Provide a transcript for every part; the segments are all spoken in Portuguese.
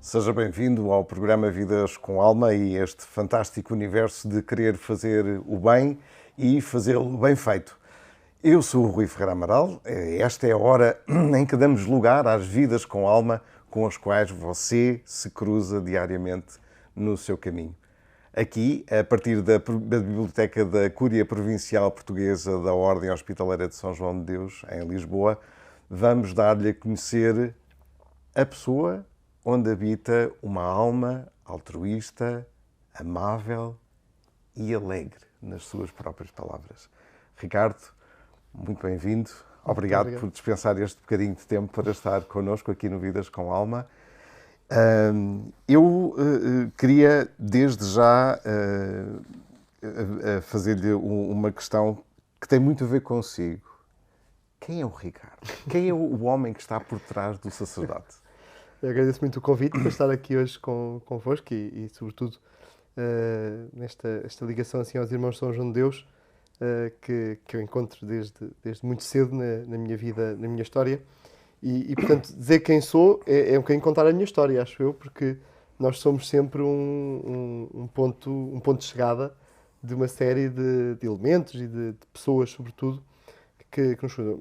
Seja bem-vindo ao programa Vidas com Alma e este fantástico universo de querer fazer o bem e fazê-lo bem feito. Eu sou o Rui Ferreira Amaral. Esta é a hora em que damos lugar às vidas com alma com as quais você se cruza diariamente no seu caminho. Aqui, a partir da Biblioteca da Cúria Provincial Portuguesa da Ordem Hospitaleira de São João de Deus, em Lisboa, vamos dar-lhe a conhecer a pessoa onde habita uma alma altruísta, amável e alegre, nas suas próprias palavras. Ricardo, muito bem-vindo. Obrigado por dispensar este bocadinho de tempo para estar connosco aqui no Vidas com Alma. Eu queria, desde já, fazer-lhe uma questão que tem muito a ver consigo. Quem é o Ricardo? Quem é o homem que está por trás do sacerdote? Eu agradeço muito o convite para estar aqui hoje convosco e sobretudo, esta ligação assim aos irmãos de São João de Deus, que eu encontro desde muito cedo na minha vida, na minha história. E portanto, dizer quem sou é um bocadinho contar a minha história, acho eu, porque nós somos sempre um ponto de chegada de uma série de elementos e de pessoas, sobretudo, que nos ajudam.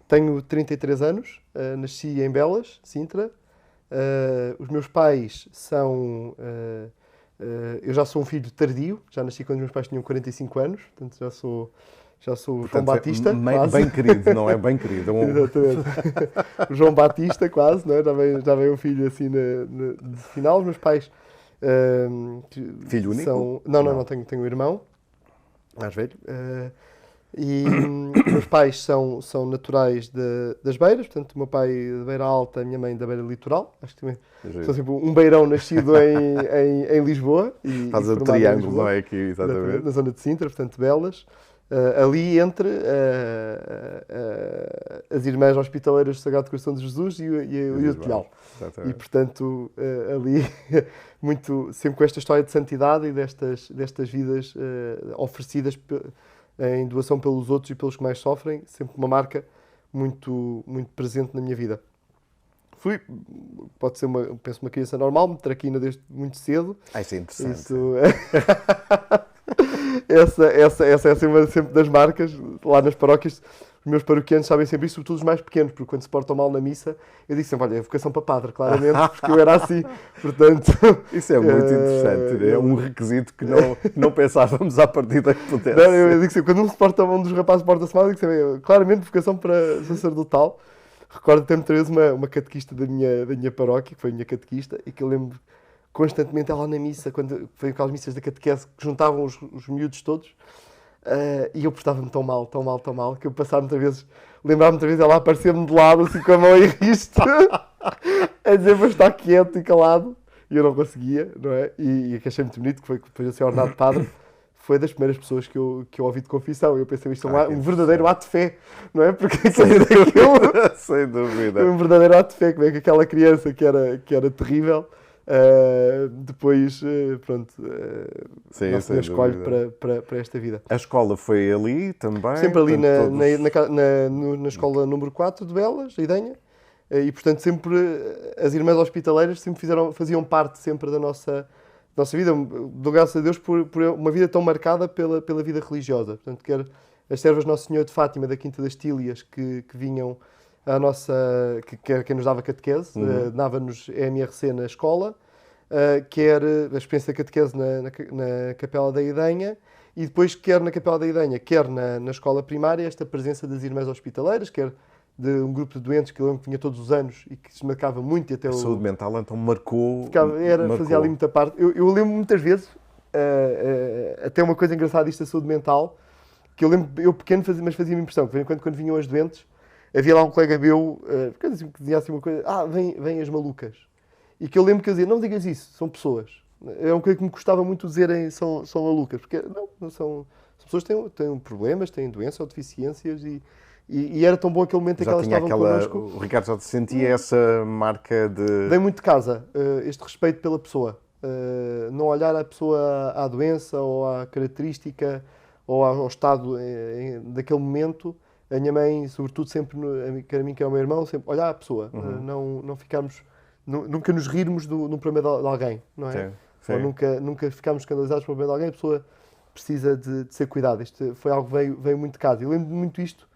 Tenho 33 anos, nasci em Belas, Sintra. Os meus pais são... eu já sou um filho tardio, já nasci quando os meus pais tinham 45 anos, portanto já sou o João Batista, quase. Bem querido, não é? Bem querido. Exatamente. O João Batista, quase, não é? Já vem um filho assim de final. Os meus pais... Filho único? Não, tenho um irmão, mais velho. E os meus pais são naturais das Beiras, portanto, o meu pai de Beira Alta, a minha mãe da Beira Litoral. Acho que também sou sempre um beirão nascido em Lisboa. Faz o triângulo, não é? Aqui, exatamente. Na zona de Sintra, portanto, Belas. Ali entre as Irmãs Hospitaleiras do Sagrado Coração de Jesus e o Telhal. E, portanto, ali, sempre com esta história de santidade e destas vidas oferecidas em doação pelos outros e pelos que mais sofrem, sempre uma marca muito, muito presente na minha vida. Pode ser uma criança normal, me traquina desde muito cedo. Isso é interessante. Essa é sempre das marcas, lá nas paróquias. Os meus paroquianos sabem sempre isso, sobretudo os mais pequenos, porque quando se portam mal na missa, eu digo sempre, olha, é vocação para padre, claramente, porque eu era assim, portanto... Isso é muito interessante, é um requisito que não pensávamos à partida que pudesse. Não, eu digo sempre, quando um dos rapazes porta-se mal, eu digo sempre, claramente vocação para sacerdotal. Recordo até muitas vezes uma catequista da minha paróquia, que foi a minha catequista, e que eu lembro constantemente ela na missa, quando foi aquelas missas da catequese que juntavam os miúdos todos, e eu portava-me tão mal, que eu lembrava-me muitas vezes ela aparecer-me de lado, assim com a mão em risto, a dizer para estar quieto e calado, e eu não conseguia, não é? E que achei muito bonito, que foi depois de ser ordenado padre, foi das primeiras pessoas que eu ouvi de confissão. Eu pensei, isto é um verdadeiro ato de fé, não é? Porque sem dúvida. Um verdadeiro ato de fé, como é que aquela criança que era terrível, depois, pronto, Nossa Senhora escolhe para esta vida. A escola foi ali também? Sempre ali na escola número 4 de Belas, a Idenha, e portanto sempre as Irmãs Hospitaleiras sempre faziam parte sempre da nossa vida. Dou graças a Deus por uma vida tão marcada pela vida religiosa. Portanto, quer as servas Nosso Senhor de Fátima da Quinta das Tílias que vinham à nossa... que era quem nos dava catequese, dava-nos EMRC na escola, quer a experiência da catequese na Capela da Idenha, e depois quer na Capela da Idenha, quer na escola primária, esta presença das Irmãs Hospitaleiras, quer de um grupo de doentes que eu lembro que vinha todos os anos e que se marcava muito. E até a saúde mental então marcou. Fazia ali muita parte. Eu lembro muitas vezes, até uma coisa engraçada disto da saúde mental, que eu lembro, eu pequeno, mas fazia-me impressão, que quando vinham as doentes, havia lá um colega meu que dizia assim uma coisa, vêm as malucas. E que eu lembro que eu dizia, não digas isso, são pessoas. É uma coisa que me gostava muito de dizerem, são malucas, porque não são pessoas que têm problemas, têm doenças ou deficiências e era tão bom aquele momento em que elas estavam connosco. O Ricardo já sentia essa marca de... Vem muito de casa, este respeito pela pessoa. Não olhar a pessoa à doença ou à característica ou ao estado daquele momento. A minha mãe, sobretudo, sempre, quer a mim, quer ao meu irmão, sempre olhar a pessoa. Não ficarmos nunca nos rirmos num problema de alguém, não é? Sim. Ou nunca ficámos escandalizados pelo problema de alguém, a pessoa precisa de ser cuidada. Isto foi algo que veio muito de casa. Eu lembro muito isto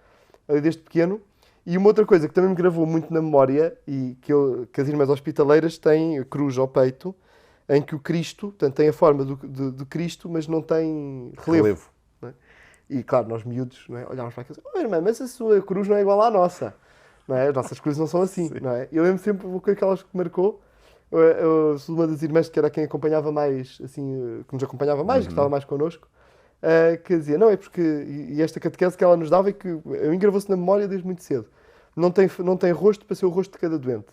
desde pequeno. E uma outra coisa que também me gravou muito na memória, e que as irmãs hospitaleiras têm a cruz ao peito, em que o Cristo, portanto, tem a forma do Cristo, mas não tem relevo. Não é? E claro, nós miúdos, não é? Olhámos para aquilo e dizíamos, irmã, mas a sua cruz não é igual à nossa. Não é? As nossas cruzes não são assim. Não é? Eu lembro sempre uma coisa que elas marcou. Uma das irmãs que era quem acompanhava mais, assim, que nos acompanhava mais, que estava mais connosco, que dizia, não, é porque, e esta catequese que ela nos dava, e que a mim gravou-se na memória desde muito cedo, não tem rosto para ser o rosto de cada doente.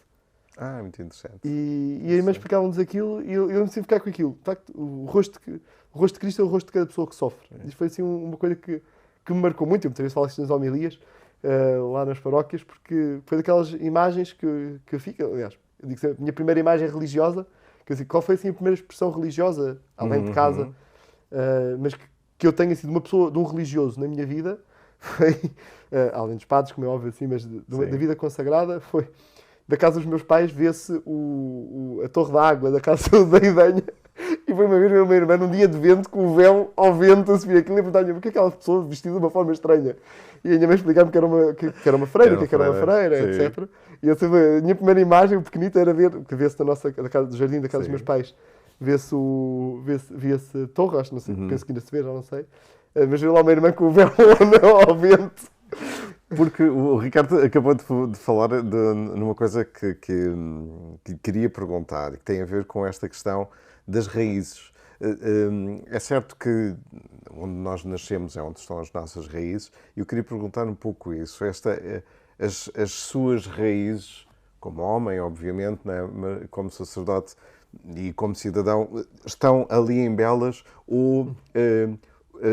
Muito interessante. E a irmã explicava-nos aquilo, e eu me sempre ficar com aquilo. De facto, o rosto de Cristo é o rosto de cada pessoa que sofre. Isto foi assim uma coisa que me marcou muito. Eu muitas vezes falo isto nas homilias, lá nas paróquias, porque foi daquelas imagens que eu fico, aliás, eu digo sempre, a minha primeira imagem religiosa, que eu digo, qual foi assim a primeira expressão religiosa, além de casa, mas que eu tenha sido uma pessoa, de um religioso na minha vida, foi, além dos padres, como é óbvio assim, mas da vida consagrada, foi da casa dos meus pais, vê-se a torre da água da casa da Idenha, e foi uma vez uma irmã num dia de vento, com o véu ao vento, a subir aquilo, e perguntar-me porque é aquela pessoa vestida de uma forma estranha. E a minha mãe explicar-me que era uma freira, etc. E eu sempre, a minha primeira imagem, o pequenito, era que vê-se do jardim da casa dos meus pais, vê-se a torre, acho, não sei, penso que ainda se vê, já não sei, mas veio lá uma irmã com o véu ao vento. Porque o Ricardo acabou de falar numa coisa que queria perguntar, que tem a ver com esta questão das raízes. É certo que onde nós nascemos é onde estão as nossas raízes, e eu queria perguntar um pouco isso. As suas raízes, como homem, obviamente, né, como sacerdote e como cidadão, estão ali em Belas, ou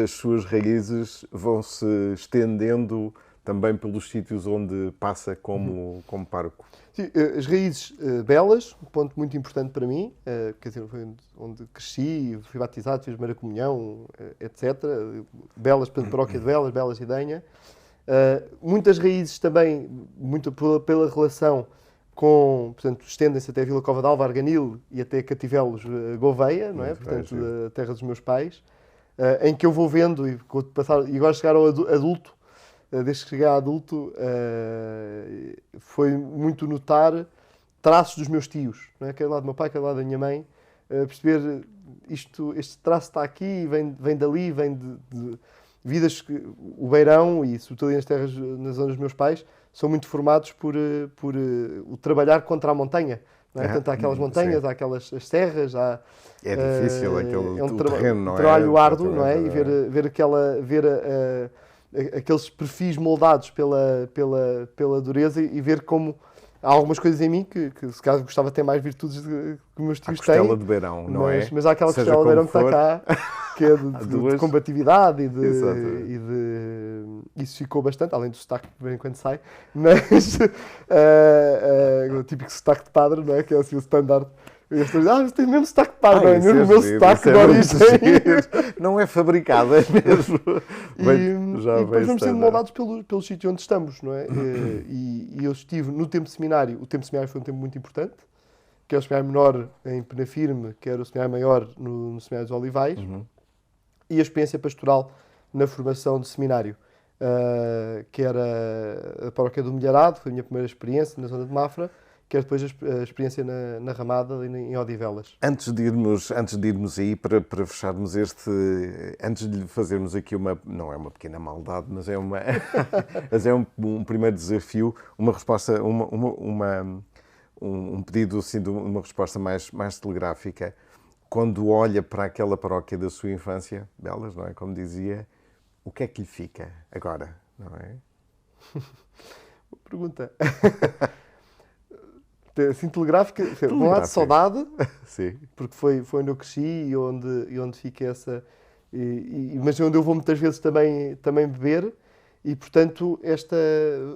as suas raízes vão se estendendo também pelos sítios onde passa como pároco? Sim, as raízes Belas, um ponto muito importante para mim, quer dizer, foi onde cresci, fui batizado, fiz a primeira comunhão, etc. Belas, portanto, paróquia de Belas e Idenha. Muitas raízes também, muito pela relação com, portanto, estendem-se até Vila Cova d'Alva, Arganil e até Cativelos, Gouveia, não é? Portanto, a terra dos meus pais, em que eu vou vendo e gosto de chegar ao adulto. Desde que cheguei a adulto, foi muito notar traços dos meus tios, não é? Aquele lado do meu pai, aquele lado da minha mãe, perceber este traço está aqui, vem dali, vem de vidas que o Beirão e sobretudo nas terras, nas zonas dos meus pais, são muito formados por o trabalhar contra a montanha. Não é? Portanto, há aquelas montanhas, há aquelas as serras, é difícil o terreno, não é? Trabalho árduo, não é? E ver aqueles perfis moldados pela dureza, e ver como há algumas coisas em mim que se calhar gostava de ter mais virtudes que meus tios têm. A costela de Beirão, não é? Mas há aquela costela de Beirão que está cá, que é de combatividade isso ficou bastante, além do sotaque que de vez em quando sai, mas o típico sotaque de padre, não é? Que é assim o standard. E as pessoas dizem, mas tem mesmo sotaque de padre, não é? Mesmo o meu sotaque de origem. Não é fabricado, é mesmo. E depois vamos sendo moldados pelo sítio onde estamos, não é? E eu estive no tempo seminário. O tempo seminário foi um tempo muito importante, quer o seminário menor em Penafirme, quer o seminário maior no seminário dos Olivais, e a experiência pastoral na formação de seminário, que era a paróquia do Milharado, foi a minha primeira experiência na zona de Mafra, que é depois a experiência na Ramada, em Odivelas. Antes de irmos aí, para fecharmos antes de fazermos aqui não é uma pequena maldade, mas é um primeiro desafio, uma resposta, um pedido assim, de uma resposta mais telegráfica. Quando olha para aquela paróquia da sua infância, Belas, não é? Como dizia, o que é que lhe fica agora, não é? Boa pergunta. Assim, telegráfica, por um lado, saudade, sim, porque foi onde eu cresci e onde fica essa... mas onde eu vou muitas vezes também beber, e, portanto, esta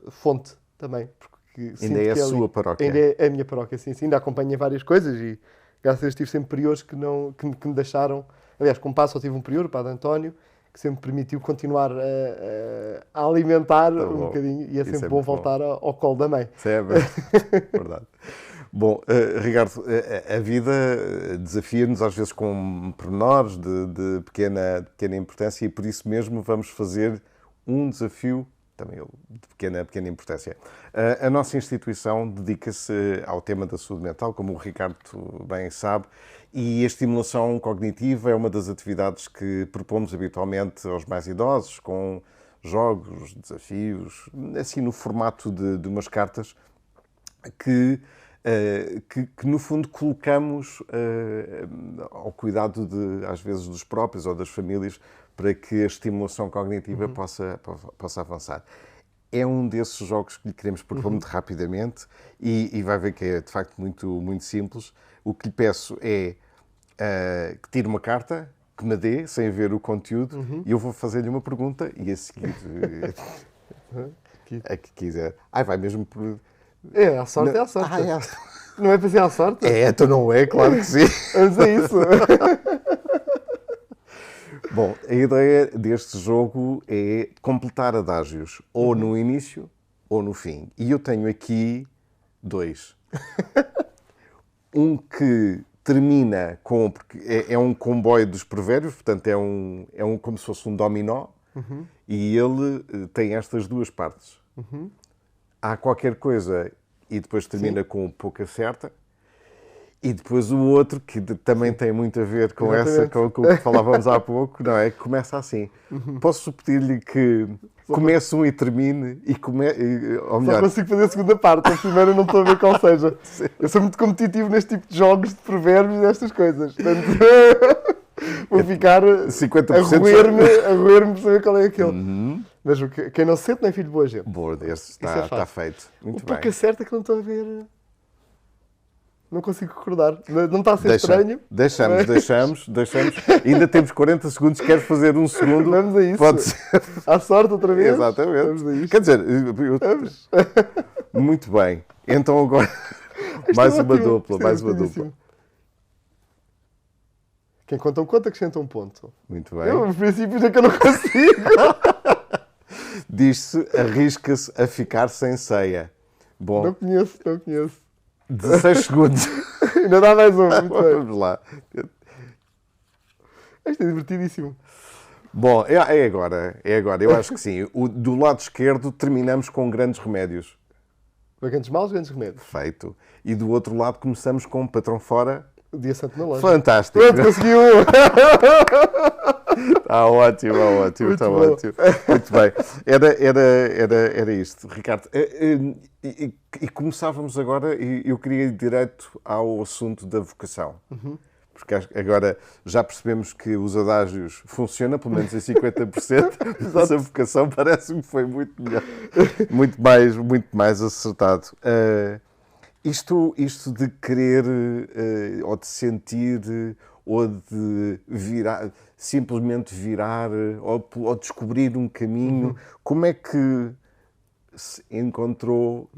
fonte também. Porque ainda é a sua paróquia. Ainda é a minha paróquia, sim. Ainda acompanha várias coisas, e graças a Deus tive sempre priores que me deixaram... Aliás, como passo, só tive um prior, o Padre António, que sempre me permitiu continuar a alimentar um bocadinho, e é sempre bom voltar ao colo da mãe. Isso é verdade. Bom, Ricardo, a vida desafia-nos às vezes com pormenores de pequena importância e por isso mesmo vamos fazer um desafio também de pequena importância. A nossa instituição dedica-se ao tema da saúde mental, como o Ricardo bem sabe, e a estimulação cognitiva é uma das atividades que propomos habitualmente aos mais idosos, com jogos, desafios, assim no formato de umas cartas que no fundo colocamos ao cuidado às vezes dos próprios ou das famílias para que a estimulação cognitiva possa avançar. É um desses jogos que lhe queremos propor muito rapidamente e vai ver que é de facto muito simples. O que lhe peço é que tire uma carta, que me dê, sem ver o conteúdo, e eu vou fazer-lhe uma pergunta e a seguir a que quiser. Vai mesmo por... É, a sorte não, é a sorte. É. Não é para ser a sorte? Então não é, claro que sim. Vamos a isso. Bom, a ideia deste jogo é completar adágios, ou no início ou no fim. E eu tenho aqui 2. Um que termina com... Porque é um comboio dos provérbios, portanto é como se fosse um dominó, e ele tem estas 2 partes. Há qualquer coisa e depois termina com pouca certa. E depois o outro, que também tem muito a ver com com o que falávamos há pouco, não é? Que começa assim. Posso pedir-lhe que comece um e termine ou melhor... Só consigo fazer a segunda parte, a primeira não estou a ver qual seja. Eu sou muito competitivo neste tipo de jogos, de provérbios e destas coisas. Portanto, vou ficar 50% a roer-me para saber qual é aquele. Mas quem não se sente não é filho de boa gente. Boa, este está feito. Muito bem. Pouco acerta que não estou a ver... Não consigo recordar. Não está a ser estranho. Deixamos. Ainda temos 40 segundos. Queres fazer um segundo? Vamos a isso. Pode ser. À sorte outra vez. Exatamente. Vamos a isso. Quer dizer, muito bem. Então agora, mais uma dupla. Quem conta um conto acrescenta um ponto. Muito bem. Os princípios é que eu não consigo. Diz-se, arrisca-se a ficar sem ceia. Bom. Não conheço. 16 segundos. Ainda dá mais um. Muito bem. Vamos lá. Isto é divertidíssimo. Bom, é agora. Eu acho que sim. Do lado esquerdo terminamos com grandes remédios. Grandes males, grandes remédios. Feito. E do outro lado começamos com um patrão fora. O dia santo na loja. Fantástico. Pronto, conseguiu! Está ótimo. Está ótimo. Muito bem. Era isto, Ricardo. E começávamos agora, e eu queria ir direto ao assunto da vocação. Porque agora já percebemos que os adágios funcionam, pelo menos em 50%, mas a vocação parece-me que foi muito melhor. Muito mais acertado. Isto de querer, ou de sentir, ou de virar, simplesmente virar, ou descobrir um caminho, como é que se encontrou...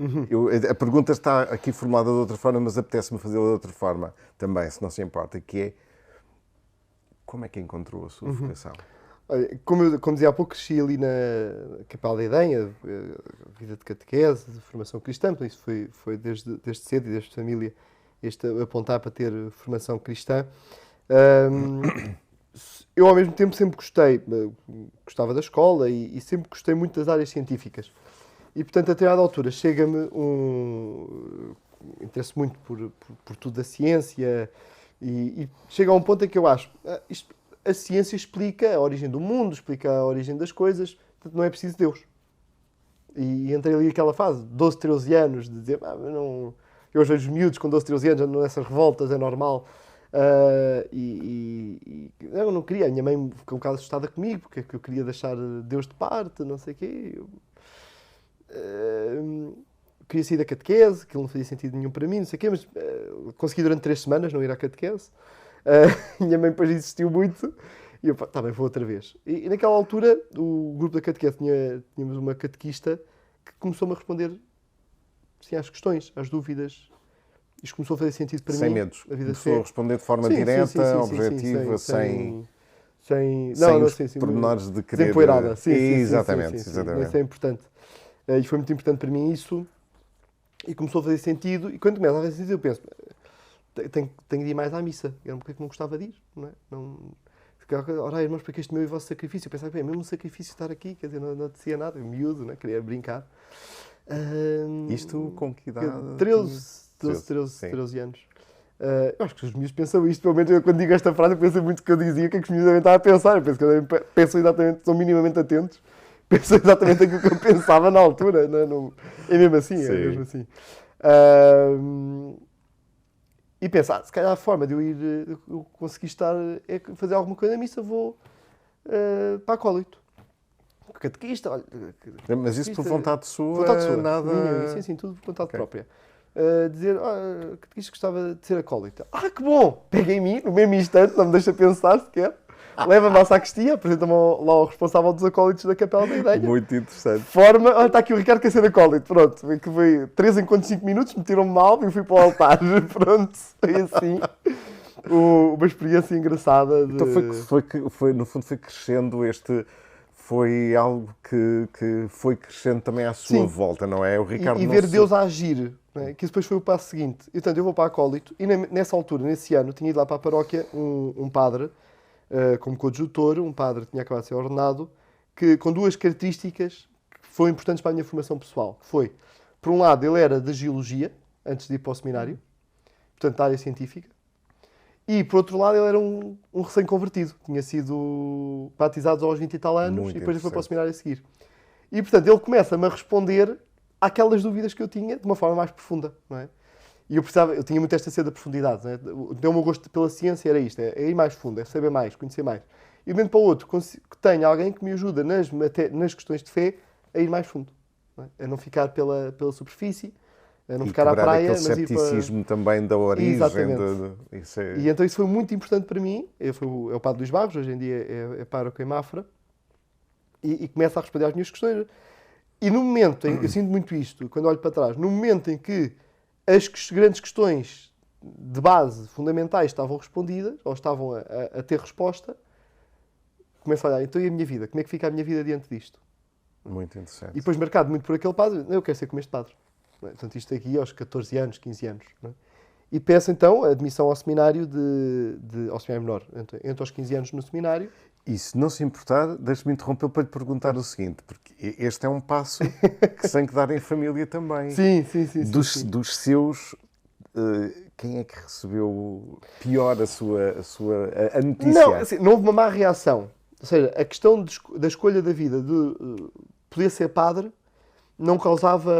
A pergunta está aqui formulada de outra forma, mas apetece-me fazê-la de outra forma também, se não se importa, que é como é que encontrou a sua vocação? Olha, como dizia há pouco, cresci ali na Capela da Idenha, vida de catequese, de formação cristã, por isso foi desde cedo e desde família este apontar para ter formação cristã. Eu ao mesmo tempo sempre gostava da escola e sempre gostei muito das áreas científicas. E portanto a determinada altura chega-me interesse muito por tudo da ciência e chega a um ponto em que eu acho a ciência explica a origem do mundo, explica a origem das coisas, portanto não é preciso Deus. E entrei ali naquela fase, 12, 13 anos, de dizer, eu hoje vejo miúdos com 12, 13 anos, andam nessas revoltas, é normal. Eu não queria, a minha mãe ficou um bocado assustada comigo, porque eu queria deixar Deus de parte, não sei o quê. Queria sair da catequese, aquilo não fazia sentido nenhum para mim, não sei o quê, mas consegui durante 3 semanas não ir à catequese. Minha mãe depois insistiu muito e eu, tá bem, vou outra vez. E naquela altura, o grupo da catequese tínhamos uma catequista que começou-me a responder sim, às questões, às dúvidas. Isto começou a fazer sentido para sem mim. Medos. Começou a responder de forma direta, objetiva, sem pormenores de querer... Desempoeirada. Exatamente. Isso é importante. E foi muito importante para mim isso. E começou a fazer sentido, e quando começa a fazer sentido eu penso, tenho de ir mais à missa. Era um bocadinho que não gostava de ir, não é? Ora, irmãos, para que este meu e vosso sacrifício? Eu pensava, bem, mesmo um sacrifício estar aqui, quer dizer, não acontecia nada, eu miúdo, não é? Queria brincar. Isto com que idade? 13 anos. Eu acho que os miúdos pensam isto, pelo menos eu, quando digo esta frase, eu penso muito o que eu dizia, o que é que os miúdos devem estar a pensar. Eu penso que pensam exatamente, são minimamente atentos, pensam exatamente aquilo que eu pensava na altura. Não, é mesmo assim, é mesmo assim. E pensar, se calhar a forma de eu conseguir estar, é fazer alguma coisa na missa, vou para acólito. Catequista, olha... Mas isso por vontade sua? Vontade sua, nada... Sim, tudo por vontade própria. Dizer, catequista gostava de ser acólito. Que bom! Pega em mim, no mesmo instante, não me deixa pensar sequer. Leva-me à sacristia, apresenta-me lá ao responsável dos acólitos da Capela da Idenha. Muito interessante. Olha, está aqui o Ricardo quer ser acólito. Pronto, que foi 3 enquanto 5 minutos, metiram-me na alma e fui para o altar. Pronto, foi assim. Uma experiência engraçada. Então foi, no fundo, foi crescendo foi algo que foi crescendo também à sua volta, não é? O Ricardo e ver Deus a agir, não é? Que isso depois foi o passo seguinte. E, portanto, eu vou para acólito e nessa altura, nesse ano, tinha ido lá para a paróquia um padre, como coadjutor, um padre que tinha acabado de ser ordenado, com 2 características que foram importantes para a minha formação pessoal. Foi, por um lado, ele era de geologia, antes de ir para o seminário, portanto, da área científica. E, por outro lado, ele era um recém-convertido. Tinha sido batizado aos 20 e tal anos e depois foi para o seminário a seguir. E, portanto, ele começa-me a responder àquelas dúvidas que eu tinha de uma forma mais profunda, não é? E eu tinha muito esta sede da profundidade, não é? O meu gosto pela ciência era isto, é ir mais fundo, é saber mais, conhecer mais. E de um momento para o outro, que tenha alguém que me ajuda nas questões de fé a ir mais fundo, não é? A não ficar pela superfície, a não ficar à praia, mas cepticismo também da origem. Exatamente. E então isso foi muito importante para mim. É o padre Luís Barros, hoje em dia é pároco em Mafra, e começa a responder às minhas questões. E no momento, eu sinto muito isto, quando olho para trás, no momento em que as grandes questões de base, fundamentais, estavam respondidas, ou estavam a ter resposta, começo a olhar, então e a minha vida? Como é que fica a minha vida diante disto? Muito interessante. E depois marcado muito por aquele padre, eu quero ser como este padre. Portanto, isto aqui aos 14 anos, 15 anos. Não é? E peço então a admissão ao seminário ao seminário menor. Entro aos 15 anos no seminário. E se não se importar, deixe-me interromper para lhe perguntar o seguinte, porque este é um passo que se tem que dar em família também. Sim. Dos seus, quem é que recebeu pior a notícia? Não, assim, não houve uma má reação. Ou seja, a questão da escolha da vida, de poder ser padre, não causava...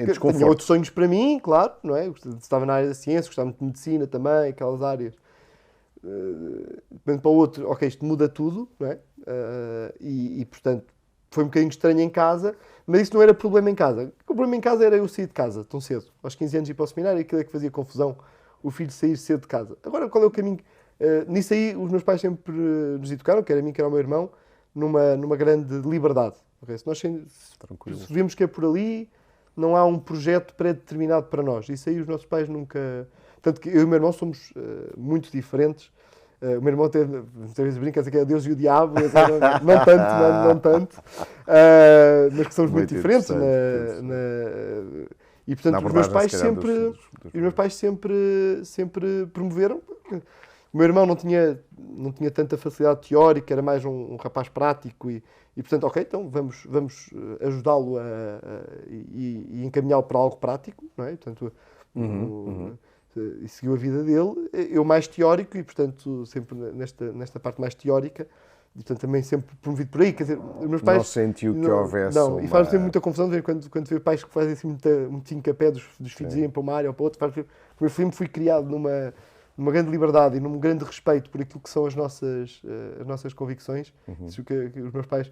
desconforto. Tinha outros sonhos para mim, claro, não é? Estava na área da ciência, gostava muito de medicina também, aquelas áreas. De um momento para o outro, ok, isto muda tudo, não é? Portanto, foi um bocadinho estranho em casa, mas isso não era problema em casa. O problema em casa era eu sair de casa tão cedo. Aos 15 anos ir para o seminário, aquilo é que fazia confusão, o filho sair cedo de casa. Agora, qual é o caminho? Nisso aí, os meus pais sempre nos educaram, quer a mim, quer ao meu irmão, numa grande liberdade. Okay? Se nós vimos que é por ali, não há um projeto pré-determinado para nós. Isso aí os nossos pais nunca... Tanto que eu e o meu irmão somos muito diferentes. O meu irmão muitas vezes brinca que é Deus e o diabo, não tanto. Mas que somos muito diferentes. E portanto os meus pais sempre promoveram. O meu irmão não tinha tanta facilidade teórica, era mais um rapaz prático e portanto, ok, então vamos ajudá-lo e encaminhá-lo para algo prático, não é? Portanto, e seguiu a vida dele. Eu mais teórico e, portanto, sempre nesta parte mais teórica. E, portanto, também sempre promovido por aí. Quer dizer, os meus pais... Não sentiu que houvesse Não, e faz sempre muita confusão quando vê pais que fazem assim muito encapé dos filhos irem para uma área ou para outra. O meu filho foi criado numa grande liberdade e num grande respeito por aquilo que são as nossas convicções. Isso que os meus pais...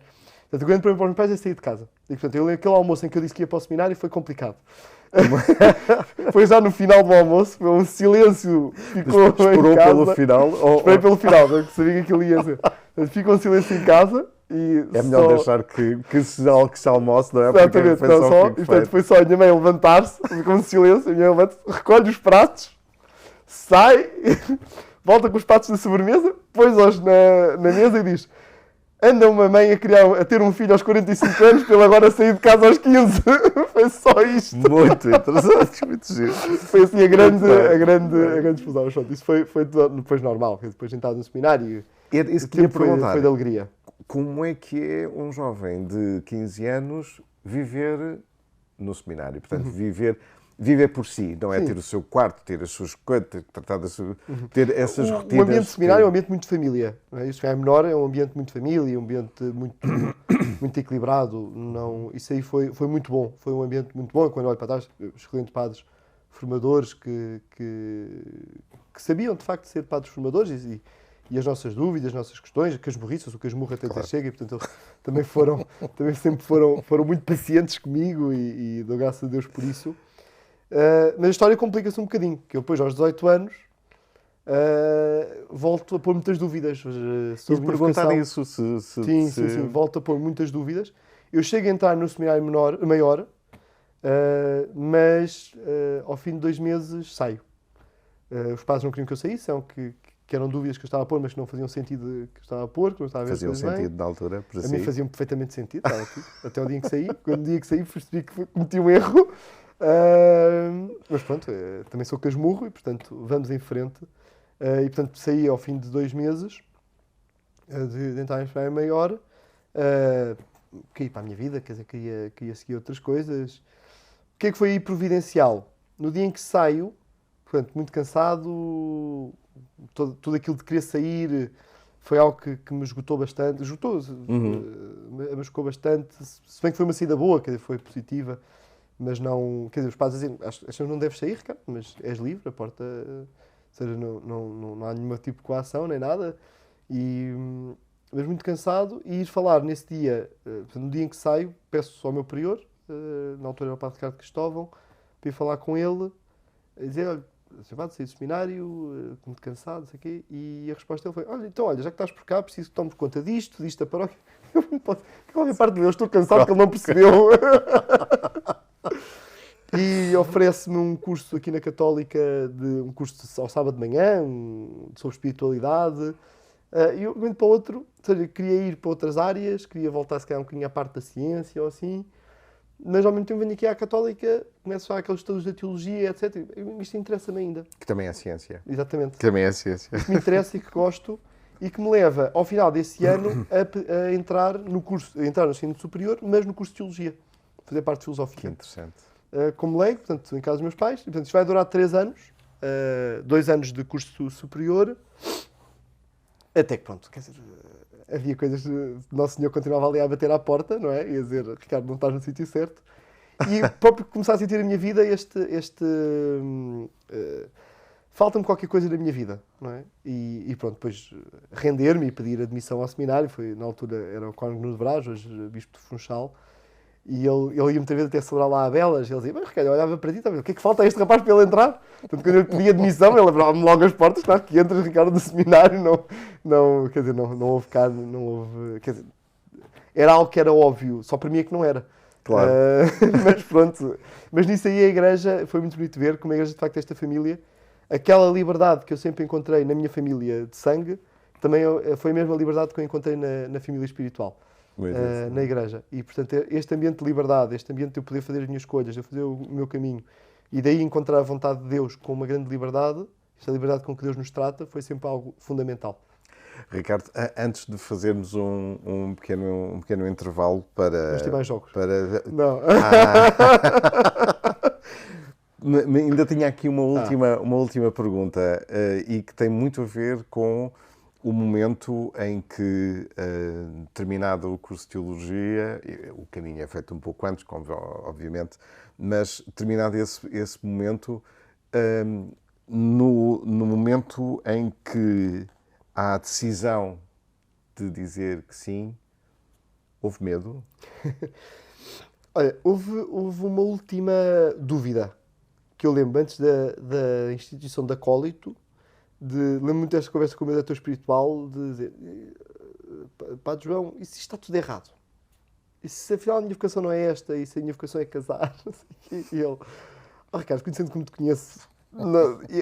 Portanto, o grande problema para os meus pais é sair de casa. E, portanto, aquele almoço em que eu disse que ia para o seminário foi complicado. Foi já no final do almoço, um silêncio ficou Esperou em casa. Pelo final? Esperei pelo final, porque sabia que aquilo ia ser. Ficou um silêncio em casa e é melhor deixar que se almoce, não é? Exatamente, foi só. E portanto foi só a minha mãe levantar-se, ficou um silêncio, a minha mãe levanta-se, recolhe os pratos, sai, volta com os pratos da sobremesa, põe-os na mesa e diz: anda uma mãe a ter um filho aos 45 anos para ele agora sair de casa aos 15. Foi só isto. Muito interessante, muito giro. Foi assim a grande explosão. Isso foi depois normal. Depois de entrar no seminário, Isso que ia perguntar. Foi de alegria. Como é que é um jovem de 15 anos viver no seminário? Portanto, viver por si, não é? Sim. Ter o seu quarto, ter as suas coisas, ter essas rotinas. O ambiente de seminário é um ambiente muito de família. Não é? O seminário menor é um ambiente muito de família, um ambiente muito equilibrado. Não, isso aí foi muito bom. Foi um ambiente muito bom. Quando olho para trás, excelentes padres formadores que sabiam, de facto, ser padres formadores e as nossas dúvidas, as nossas questões, casmurriças, o casmurro até dizer chega, e portanto eles também sempre foram muito pacientes comigo e dou graças a Deus por isso. Mas a história complica-se um bocadinho, que eu depois aos 18 anos volto a pôr muitas dúvidas sobre a vocação. Isso, Sim, volto a pôr muitas dúvidas. Eu chego a entrar no seminário maior, mas ao fim de 2 meses saio. Os padres não queriam que eu saísse, que eram dúvidas que eu estava a pôr, mas que não faziam sentido que eu estava a pôr, que eu estava a ver faziam sentido na altura, para si. A mim faziam perfeitamente sentido, estava aqui, até o dia em que saí. Quando o dia que saí, percebi que cometi um erro. Mas pronto, também sou casmurro e, portanto, vamos em frente. E, portanto, saí ao fim de 2 meses de entrar em seminário maior. Queria ir para a minha vida, quer dizer, queria seguir outras coisas. O que é que foi aí providencial? No dia em que saio, portanto, muito cansado, tudo aquilo de querer sair foi algo que me esgotou bastante. Me esgotou bastante, se bem que foi uma saída boa, quer dizer, foi positiva, mas não... Quer dizer, os padres dizem, acho que não deves sair, Ricardo, mas és livre, a porta... Ou seja, não há nenhum tipo de coação, nem nada. Mas muito cansado, e ir falar nesse dia, no dia em que saio, peço ao meu prior, na altura era o padre Ricardo Cristóvão, para ir falar com ele, a dizer, olha, Sr. Padre, saí do seminário, muito cansado, não sei o quê, e a resposta dele foi, olha, já que estás por cá, preciso que tomes conta disto da paróquia. Qualquer parte dele, estou cansado, que ele não percebeu. E oferece-me um curso aqui na Católica, um curso ao sábado de manhã, sobre espiritualidade. E eu, de um momento para o outro, ou seja, queria ir para outras áreas, queria voltar se calhar um bocadinho à parte da ciência ou assim, mas ao mesmo tempo venho aqui à Católica, começo a aqueles estudos da teologia, etc. Isto interessa-me ainda. Que também é ciência. Exatamente. Que também é ciência. Que me interessa e que gosto e que me leva, ao final desse ano, a entrar no ensino superior, mas no curso de teologia, fazer parte de filosofia. Que interessante. Como leigo, portanto, em casa dos meus pais. E, portanto, isto vai durar 3 anos, 2 anos de curso superior, até que, pronto, quer dizer, havia coisas de Nosso Senhor continuava ali a bater à porta, não é? E a dizer, Ricardo, não estás no sítio certo. E próprio começar a sentir a minha vida, falta-me qualquer coisa na minha vida, não é? E pronto, depois render-me e pedir admissão ao seminário, na altura era o Cónigo de Brás, hoje Bispo de Funchal. E ele ia muitas vezes até celebrar lá a velas, e ele dizia, mas Ricardo, eu olhava para ti, o que é que falta a este rapaz para ele entrar? Portanto, quando eu pedi admissão, ele abriu-me logo as portas, claro que entras, Ricardo, do seminário, quer dizer, não houve quer dizer, era algo que era óbvio, só para mim é que não era. Claro. Mas pronto, mas nisso aí a Igreja, foi muito bonito ver como a Igreja de facto esta família, aquela liberdade que eu sempre encontrei na minha família de sangue, também foi a mesma liberdade que eu encontrei na família espiritual. Na Igreja. E, portanto, este ambiente de liberdade, este ambiente de eu poder fazer as minhas escolhas, de eu fazer o meu caminho, e daí encontrar a vontade de Deus com uma grande liberdade, esta liberdade com que Deus nos trata, foi sempre algo fundamental. Ricardo, antes de fazermos um pequeno intervalo para... Vamos ter mais jogos. Não. Ainda tinha aqui uma última pergunta, e que tem muito a ver com o momento em que, terminado o curso de Teologia, o caminho é feito um pouco antes, obviamente, mas terminado esse momento, no momento em que há a decisão de dizer que sim, houve medo? Olha, houve uma última dúvida, que eu lembro antes da instituição de acólito, lembro muito desta conversa com o meu diretor espiritual, de dizer, Padre João, e se está tudo errado? E se afinal a minha vocação não é esta, e se a minha vocação é casar? E ele, Ricardo, conhecendo como te conheço,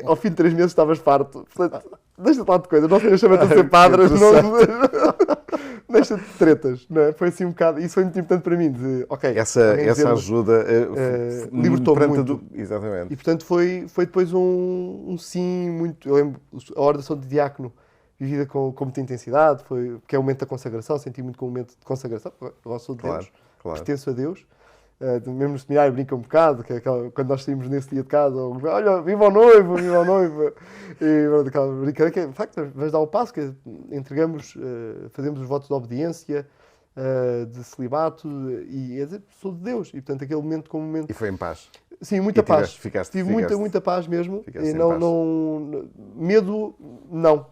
ao fim de 3 meses estavas farto, portanto, deixa-te lá de coisas, não sei, chama-te a ser padre, deixa de tretas, não é? Foi assim um bocado, isso foi muito importante para mim, de, ok, Essa ajuda libertou-me muito. Exatamente. E portanto foi depois um sim muito, eu lembro, a oração de diácono vivida com muita intensidade, que é o momento da consagração, senti muito com o momento de consagração, eu sou de Deus, pertenço a Deus. Mesmo no seminário brinca um bocado, que é quando nós saímos nesse dia de casa, olha, viva o noivo, viva o noivo. E aquela brincadeira que é, de facto, vamos dar o passo, que entregamos, fazemos os votos de obediência, de celibato, e é dizer, sou de Deus. E portanto, aquele momento como momento. E foi em paz. Sim, muita paz. Tive muita paz mesmo. E não, medo, não.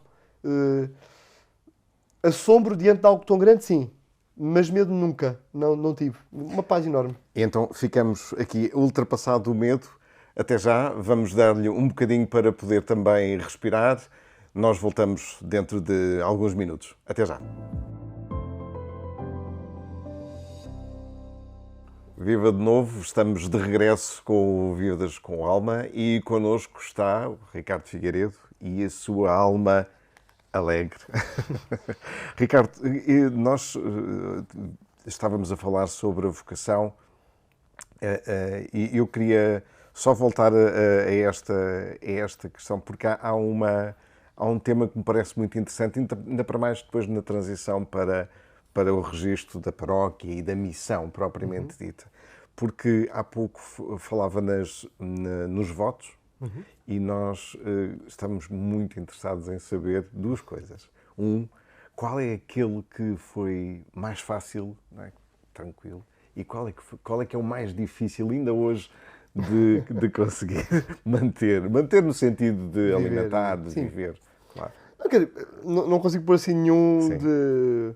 Assombro diante de algo tão grande, sim. Mas medo nunca, não tive. Uma paz enorme. Então ficamos aqui ultrapassado o medo. Até já, vamos dar-lhe um bocadinho para poder também respirar. Nós voltamos dentro de alguns minutos. Até já. Viva de novo, estamos de regresso com o Vidas com Alma e connosco está o Ricardo Figueiredo e a sua alma alegre. Ricardo, nós estávamos a falar sobre a vocação e eu queria só voltar a esta questão, porque há um tema que me parece muito interessante, ainda para mais depois na transição para o registro da paróquia e da missão propriamente dita. Porque há pouco falava nos votos, e nós estamos muito interessados em saber duas coisas. Qual é aquele que foi mais fácil, não é? Tranquilo, e qual é que é o mais difícil ainda hoje de conseguir manter no sentido de alimentar, de viver? Claro. Não consigo pôr assim nenhum Sim. de...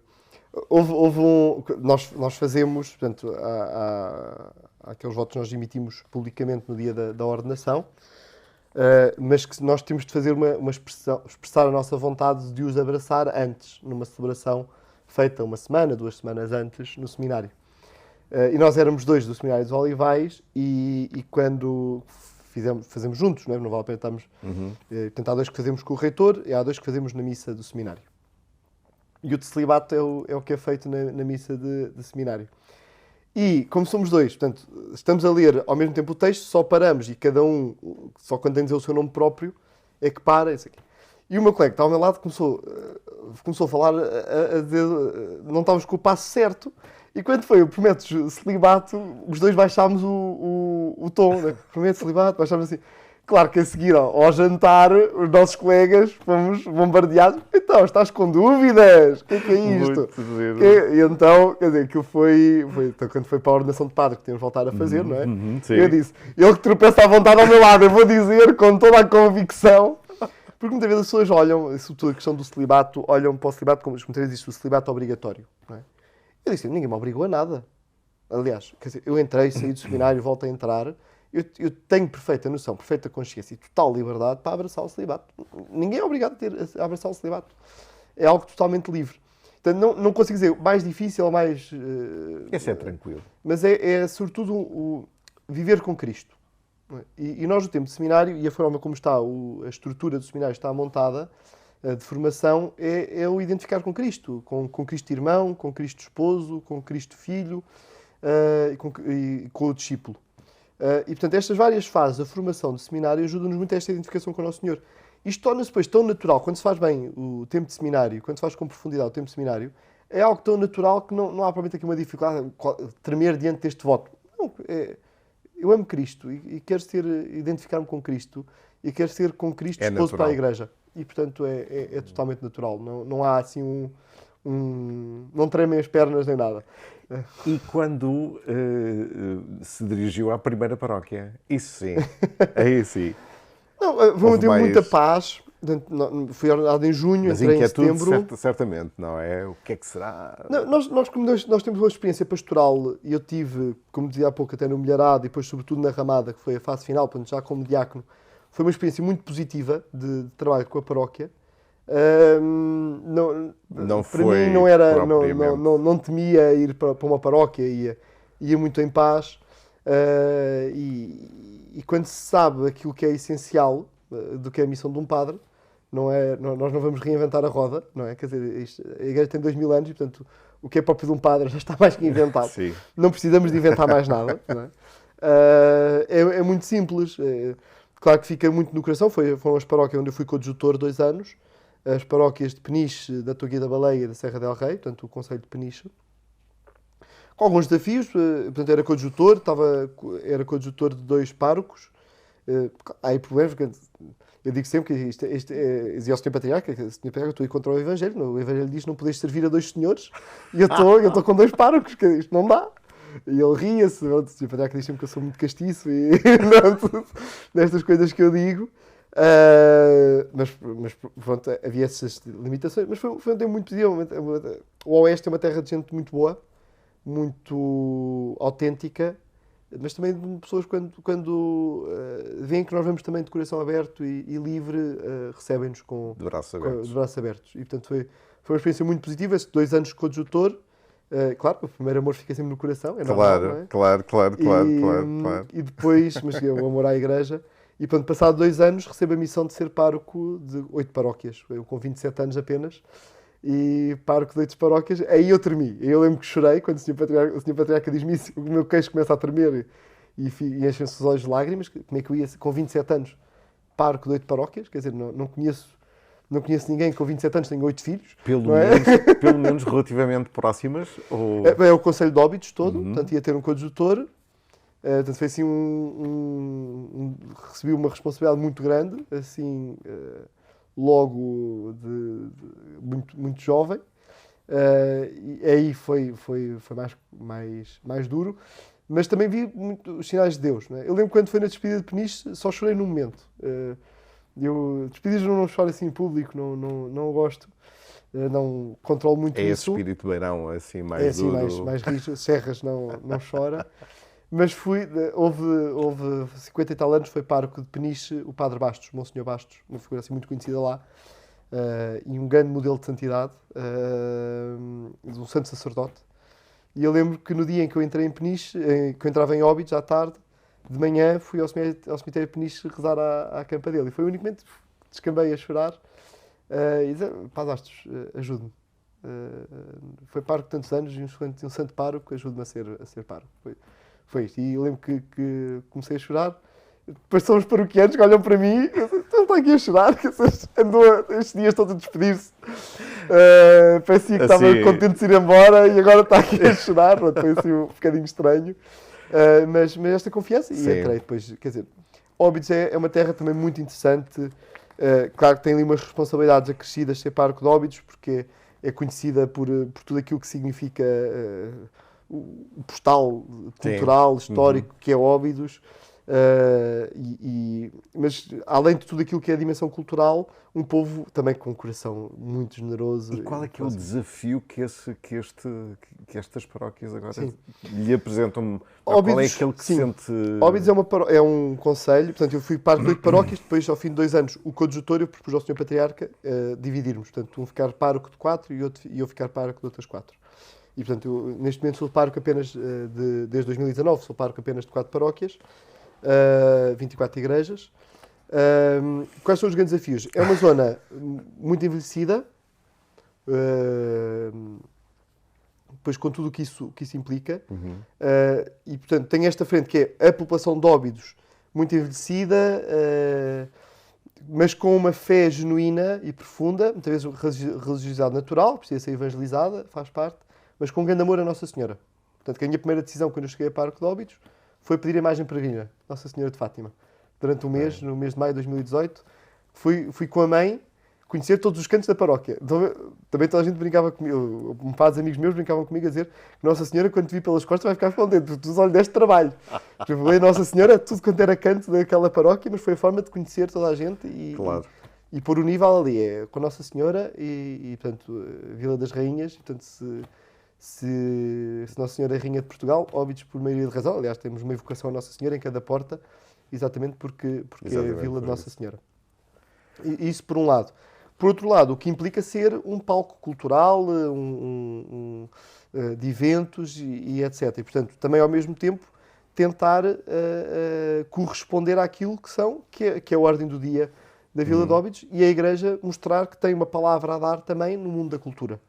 Houve um... Nós fazemos, portanto, há aqueles votos que nós emitimos publicamente no dia da ordenação, mas que nós temos de fazer uma expressar a nossa vontade de os abraçar antes, numa celebração feita 1 semana, 2 semanas antes, no seminário. E nós éramos 2 do Seminário dos Olivais e quando fazemos juntos, não vale a pena estarmos... Portanto, há 2 que fazemos com o reitor e há 2 que fazemos na missa do seminário. E o de celibato é o que é feito na missa de seminário. E, como somos 2, portanto, estamos a ler ao mesmo tempo o texto, só paramos e cada um, só quando tem de dizer o seu nome próprio, é que para. Isso aqui. E o meu colega que estava ao meu lado começou a falar, a dizer, não estávamos com o passo certo, e quando foi o prometo celibato, os 2 baixámos o tom, né? Prometo celibato, baixámos assim. Claro que a seguir ao jantar, os nossos colegas fomos bombardeados. Então, estás com dúvidas? O que é isto? E então, quer dizer, aquilo foi então, quando foi para a ordenação de padre, que tínhamos de voltar a fazer, não é? Eu disse, ele que tropeça à vontade ao meu lado, eu vou dizer com toda a convicção, porque muitas vezes as pessoas olham, sobretudo a questão do celibato, olham para o celibato como muitas vezes existe o celibato obrigatório, não é? Eu disse, ninguém me obrigou a nada. Aliás, quer dizer, eu entrei, saí do seminário, volto a entrar. Eu tenho perfeita noção, perfeita consciência e total liberdade para abraçar o celibato. Ninguém é obrigado a abraçar o celibato. É algo totalmente livre. Portanto, não consigo dizer mais difícil ou mais... Esse é tranquilo. Mas é sobretudo, o viver com Cristo. E nós, no tempo de seminário, e a forma como está a estrutura do seminário está montada, de formação, é o identificar com Cristo. Com Cristo irmão, com Cristo esposo, com Cristo filho e com o discípulo. E, portanto, estas várias fases da formação do seminário ajudam-nos muito a esta identificação com o Nosso Senhor. Isto torna-se depois tão natural, quando se faz bem o tempo de seminário, quando se faz com profundidade o tempo de seminário, é algo tão natural que não há provavelmente aqui uma dificuldade de tremer diante deste voto. Não, eu amo Cristo e quero identificar-me com Cristo e quero ser com Cristo esposo para a Igreja. E, portanto, é totalmente natural. Não há assim não tremem as pernas nem nada. E quando se dirigiu à primeira paróquia? Isso sim. Aí sim. Vamos ter muita paz. Fui ordenado em junho, mas entrei em setembro. Certamente, não é? O que é que será? Nós temos uma experiência pastoral e eu tive, como dizia há pouco, até no Milharado e depois sobretudo na Ramada, que foi a fase final, portanto, já como diácono, foi uma experiência muito positiva de trabalho com a paróquia. Não para foi mim não era, não temia ir para uma paróquia, ia muito em paz, e quando se sabe aquilo que é essencial do que é a missão de um padre, nós não vamos reinventar a roda, não é? Quer dizer, a igreja tem 2000 anos e, portanto, o que é próprio de um padre já está mais que inventado. Sim. Não precisamos de inventar mais nada, não é? É muito simples. Claro que fica muito no coração. Foram as paróquias onde eu fui coadjutor 2 anos. As paróquias de Peniche, da Toguia da Baleia e da Serra del Rei, portanto, o concelho de Peniche. Com alguns desafios, portanto, era coadjutor de 2 párocos. Há aí problemas, porque eu digo sempre que dizia ao Sr. Patriarca, que o Sr. Patriarca, estou a ir contra o Evangelho. O Evangelho diz que não podes servir a 2 senhores, e eu estou com 2 párocos, que isto não dá. E ele ria-se, o Sr. Patriarca diz sempre que eu sou muito castiço, e nestas coisas que eu digo. Mas pronto, havia essas limitações, mas foi um tempo muito positivo. O Oeste é uma terra de gente muito boa, muito autêntica, mas também de pessoas quando veem que nós vamos também de coração aberto e livre, recebem-nos De braços de braços abertos. E portanto foi uma experiência muito positiva, esses 2 anos de coadjutor. Claro, o primeiro amor fica sempre no coração, é normal, não é? Claro. E depois, mas o amor à igreja. E, portanto, passado 2 anos, recebo a missão de ser pároco de 8 paróquias. Eu com 27 anos apenas. E pároco de 8 paróquias. Aí eu tremi. Eu lembro que chorei quando o Sr. Patriarca diz-me isso. O meu queixo começa a tremer e enchem-se os olhos de lágrimas. Como é que eu ia, com 27 anos, pároco de 8 paróquias? Quer dizer, não conheço ninguém que com 27 anos tenha 8 filhos. Pelo menos relativamente próximas? Ou... É o Conselho de Óbidos todo. Portanto, ia ter um coadjutor. Portanto, foi assim recebi uma responsabilidade muito grande, assim, logo muito, muito jovem. E aí foi mais duro. Mas também vi os sinais de Deus. Não é? Eu lembro quando foi na despedida de Peniche, só chorei num momento. Despedidas não choro assim em público, não gosto. Não controlo muito isso. É esse espírito beirão, assim, mais duro. Mais rijo. Serras não chora. Mas houve 50 e tal anos, foi pároco de Peniche o Padre Bastos, Monsenhor Bastos, uma figura assim muito conhecida lá, e um grande modelo de santidade, de um santo sacerdote. E eu lembro que no dia em que eu entrei em Peniche, que eu entrava em Óbidos à tarde, de manhã fui ao cemitério de Peniche rezar à campa dele. E foi o único momento que descambei a chorar e dizer, Padre Bastos, ajude-me. Foi pároco tantos anos e um santo pároco, ajude-me a ser pároco. Foi isto. E eu lembro que comecei a chorar. Depois são os paroquianos que olham para mim e dizem, ele está aqui a chorar, que andou estes dias todos a despedir-se. Parecia que estava contente de se ir embora e agora está aqui a chorar. Foi assim um bocadinho estranho. Mas esta confiança, e entrei depois, quer dizer, Óbidos é uma terra também muito interessante. Claro que tem ali umas responsabilidades acrescidas ser pároco de Óbidos, porque é conhecida por tudo aquilo que significa o postal cultural, histórico, que é Óbidos. Mas além de tudo aquilo que é a dimensão cultural, um povo também com um coração muito generoso. E qual é que é o desafio que estas paróquias agora lhe apresentam? Óbidos, qual é aquele que sente... Óbidos é um concelho, portanto eu fui pároco de 8 paróquias, depois ao fim de 2 anos o coadjutor propus ao Sr. Patriarca dividirmos, portanto um ficar pároco de 4 e eu ficar pároco de outras 4. E portanto eu, neste momento sou pároco apenas, desde 2019, sou pároco apenas de 4 paróquias, 24 igrejas. Quais são os grandes desafios? É uma zona muito envelhecida, depois com tudo o que isso implica, e portanto tem esta frente que é a população de Óbidos muito envelhecida, mas com uma fé genuína e profunda, muitas vezes religiosidade natural, precisa ser evangelizada, faz parte, mas com grande amor a Nossa Senhora. Portanto, que a minha primeira decisão quando eu cheguei a pároco de Óbidos foi pedir a imagem peregrina, Nossa Senhora de Fátima. Durante um mês, no mês de maio de 2018, fui com a mãe conhecer todos os cantos da paróquia. Então, também toda a gente brincava comigo, padres amigos meus brincavam comigo a dizer que Nossa Senhora, quando te vi pelas costas, vai ficar contente, tu só lhe deste trabalho. Eu falei, Nossa Senhora, tudo quanto era canto daquela paróquia, mas foi a forma de conhecer toda a gente e pôr o nível ali, com Nossa Senhora e portanto, Vila das Rainhas, e, portanto, se Nossa Senhora é Rainha de Portugal, Óbidos por maioria de razão. Aliás, temos uma evocação a Nossa Senhora em cada porta, exatamente porque é a Vila de Nossa Senhora. E isso por um lado. Por outro lado, o que implica ser um palco cultural, de eventos e etc. E, portanto, também ao mesmo tempo tentar corresponder àquilo que é a ordem do dia da Vila de Óbidos e a Igreja mostrar que tem uma palavra a dar também no mundo da cultura.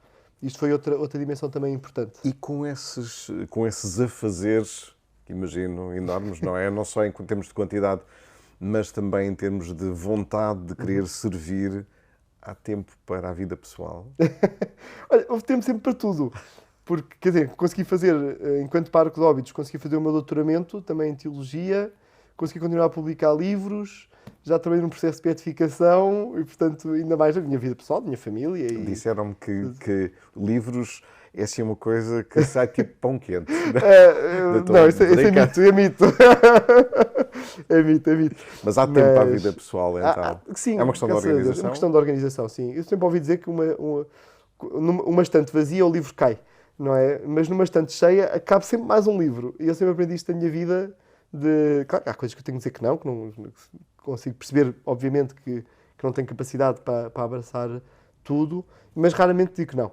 Isto foi outra dimensão também importante. E com esses afazeres, que imagino, enormes, não é? Não só em termos de quantidade, mas também em termos de vontade de querer servir, há tempo para a vida pessoal? Olha, houve tempo sempre para tudo. Porque, quer dizer, consegui fazer, enquanto pároco de Óbidos, consegui fazer o meu doutoramento, também em Teologia, consegui continuar a publicar livros, já trabalhei num processo de beatificação e, portanto, ainda mais a minha vida pessoal, a minha família. E... Disseram-me que livros é assim uma coisa que sai tipo pão quente. Não, isso é mito, é mito. É mito. Mas há tempo para a vida pessoal, então? Sim, é uma questão de organização? É uma questão de organização, sim. Eu sempre ouvi dizer que uma estante vazia o livro cai, não é? Mas numa estante cheia cabe sempre mais um livro. E eu sempre aprendi isto na minha vida. Claro, há coisas que eu tenho que dizer que não consigo perceber, obviamente, que não tenho capacidade para abraçar tudo, mas raramente digo que não.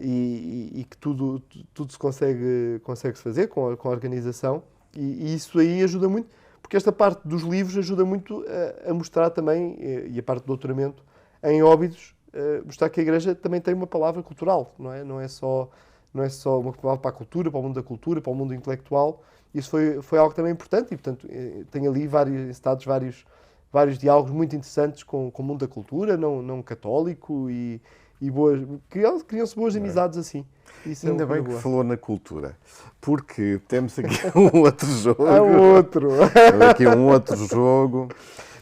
E que tudo se consegue fazer com a organização, e isso aí ajuda muito, porque esta parte dos livros ajuda muito a mostrar também, e a parte do doutoramento em Óbidos, mostrar que a Igreja também tem uma palavra cultural, não é? Não é só uma palavra para a cultura, para o mundo da cultura, para o mundo intelectual. Isso foi algo também importante e, portanto, tem ali vários diálogos muito interessantes com o mundo da cultura, não católico, e criam-se boas amizades assim. Isso ainda bem que falou na cultura, porque temos aqui um outro jogo. Aqui um outro jogo,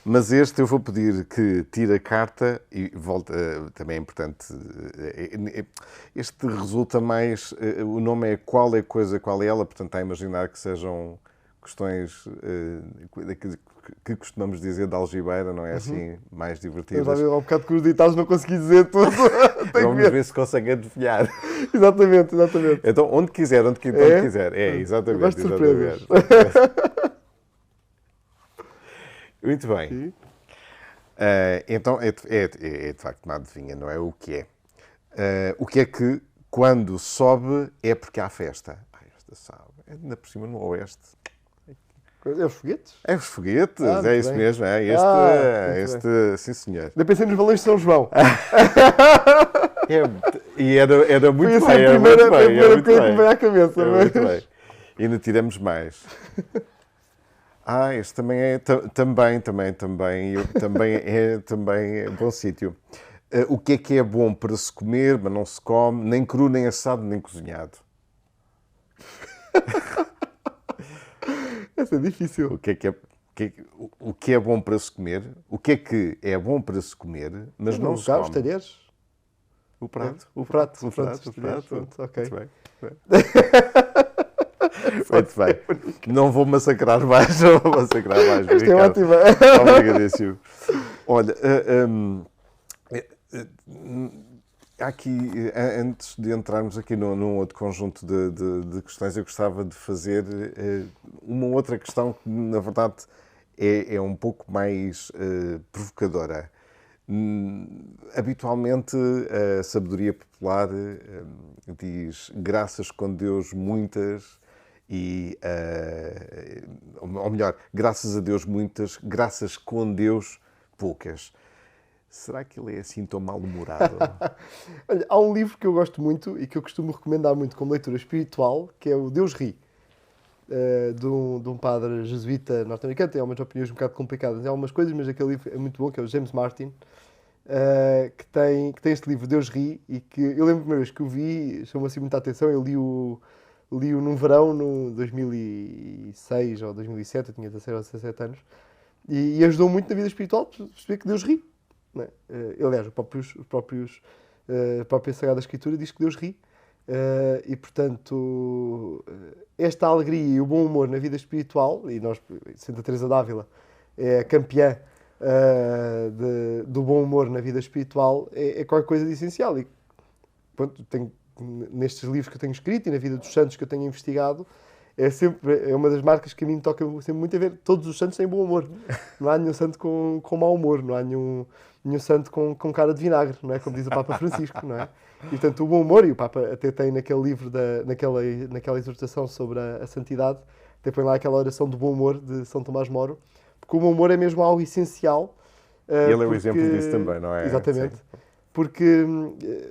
mas este eu vou pedir que tire a carta e volta. Também é importante. Este resulta mais. O nome é Qual é Coisa, Qual é Ela, portanto, está a imaginar que sejam questões que costumamos dizer de algibeira, não é assim, mais divertidas. Eu já vi um bocado de curiosidades, não consegui dizer tudo. Vamos ver se consegue adivinhar. Exatamente. Então, onde quiser. Exatamente. Gosto de surpresas. Muito bem. Então, é de facto uma adivinha, não é? O que é? O que é que, quando sobe, é porque há festa? Esta sabe. Ainda por cima no Oeste. É os foguetes? É os foguetes, é isso mesmo. Sim, senhor. Eu pensei nos balões de São João. E era muito bem. Foi a primeira coisa que me veio à cabeça. Muito bem. E ainda tiramos mais. Este também é também bom sítio. O que é bom para se comer, mas não se come, nem cru, nem assado, nem cozinhado? Essa é difícil. O que é bom para se comer? O que é bom para se comer, mas não se come? Os talheres? O prato. Ok. Muito bem. Não vou massacrar mais. Isto é ótimo. Obrigadíssimo. Olha, aqui, antes de entrarmos aqui num outro conjunto de questões, eu gostava de fazer uma outra questão que, na verdade, é um pouco mais provocadora. Habitualmente, a sabedoria popular diz graças com Deus muitas ou melhor, graças a Deus muitas, graças com Deus poucas. Será que ele é assim tão mal-humorado? Olha, há um livro que eu gosto muito e que eu costumo recomendar muito como leitura espiritual, que é o Deus Ri, de um padre jesuíta norte-americano. Tem algumas opiniões um bocado complicadas em algumas coisas, mas aquele livro é muito bom, que é o James Martin, que tem este livro, Deus Ri, e que eu lembro a primeira vez que o vi, chamou assim muita atenção. Eu li-o num verão, no 2006 ou 2007, eu tinha 16 ou 17 anos, e ajudou muito na vida espiritual perceber que Deus ri. Não é? Aliás, a própria Sagrada Escritura diz que Deus ri. E, portanto, esta alegria e o bom humor na vida espiritual, e nós, Santa Teresa d'Ávila é a campeã do bom humor na vida espiritual, é qualquer coisa de essencial. E, pronto, nestes livros que eu tenho escrito e na vida dos santos que eu tenho investigado, é uma das marcas que a mim me toca sempre muito a ver. Todos os santos têm bom humor. Não há nenhum santo com mau humor, não há nenhum santo com cara de vinagre, não é? Como diz o Papa Francisco, não é? E, portanto, o bom humor, e o Papa até tem naquele livro, naquela exortação sobre a santidade, até põe lá aquela oração do bom humor de São Tomás Moro, porque o bom humor é mesmo algo essencial Ele é o exemplo disso também, não é? Exatamente. Sim. Porque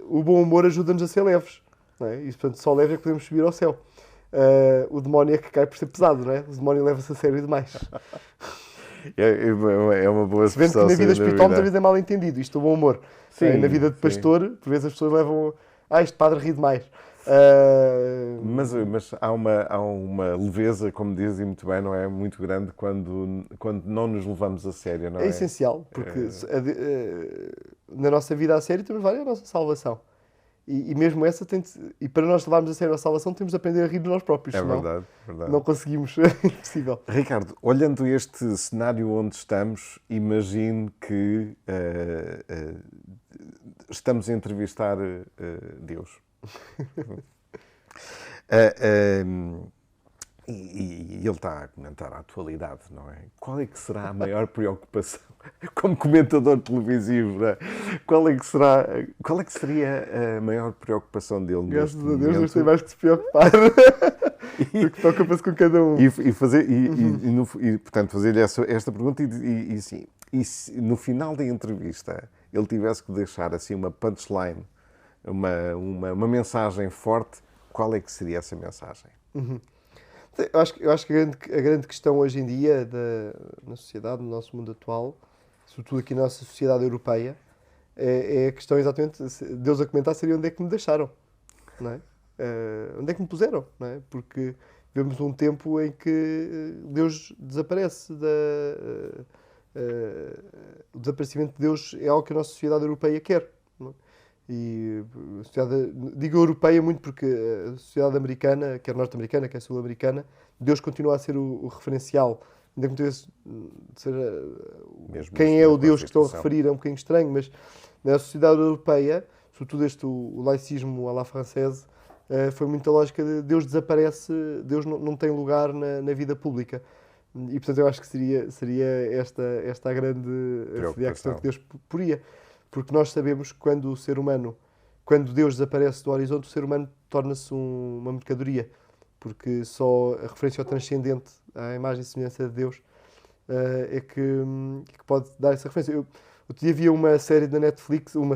o bom humor ajuda-nos a ser leves. Não é? E, portanto, só leve é que podemos subir ao céu. O demónio é que cai por ser pesado, não é? O demónio leva-se a sério demais. É uma boa Se vendo que expressão, na vida sem espiritual muitas dúvida. vezes é mal entendido, isto, o bom humor. Sim, Na vida de sim. pastor, por vezes as pessoas levam... este padre ri demais. Mas há uma leveza, como dizem muito bem, não é? Muito grande quando não nos levamos a sério, não É é? essencial, porque na nossa vida a sério temos várias a nossa salvação. E mesmo essa, e para nós levarmos a sério a salvação, temos de aprender a rir de nós próprios, É senão verdade, verdade. não conseguimos. É impossível. Ricardo, olhando este cenário onde estamos, imagine que estamos a entrevistar Deus. E ele está a comentar a atualidade, não é? Qual é que será a maior preocupação, como comentador televisivo, não é? Qual é que seria a maior preocupação dele Graças neste a Deus, momento? Deus tem mais que se preocupar. Porque preocupa-se com cada um. Portanto, fazer-lhe esta pergunta e se no final da entrevista ele tivesse que deixar assim uma punchline, uma mensagem forte, qual é que seria essa mensagem? Eu acho que a grande questão hoje em dia na sociedade, no nosso mundo atual, sobretudo aqui na nossa sociedade europeia, é a questão exatamente, Deus a comentar, seria onde é que me deixaram, não é? Onde é que me puseram, não é? Porque vemos um tempo em que Deus desaparece, o desaparecimento de Deus é algo que a nossa sociedade europeia quer, não é? E a sociedade, digo europeia muito porque a sociedade americana, quer norte-americana, quer sul-americana, Deus continua a ser o referencial. Ainda que muitas vezes quem é o Deus que estão a referir é um bocadinho estranho, mas na sociedade europeia, sobretudo o laicismo à la française, foi muita lógica de Deus desaparece, Deus não tem lugar na vida pública. E portanto eu acho que seria esta a grande seria a questão que Deus poria. Porque nós sabemos que quando Deus desaparece do horizonte, o ser humano torna-se uma mercadoria. Porque só a referência ao transcendente, à imagem e semelhança de Deus, é que pode dar essa referência. Outro dia havia uma série da Netflix, um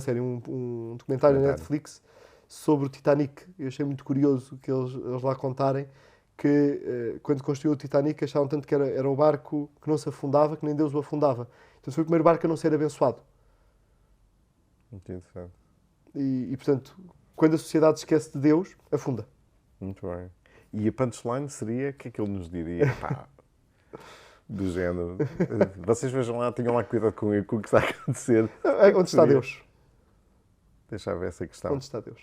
documentário da Netflix sobre o Titanic. Eu achei muito curioso que eles lá contarem que quando construiu o Titanic achavam tanto que era o barco que não se afundava, que nem Deus o afundava. Então foi o primeiro barco a não ser abençoado. Muito interessante. E, portanto, quando a sociedade esquece de Deus, afunda. Muito bem. E a punchline seria, o que é que ele nos diria? Pá, do género. Vocês vejam lá, tenham lá cuidado com o que está a acontecer. Onde está Deus? Deixa eu ver essa questão. Onde está Deus?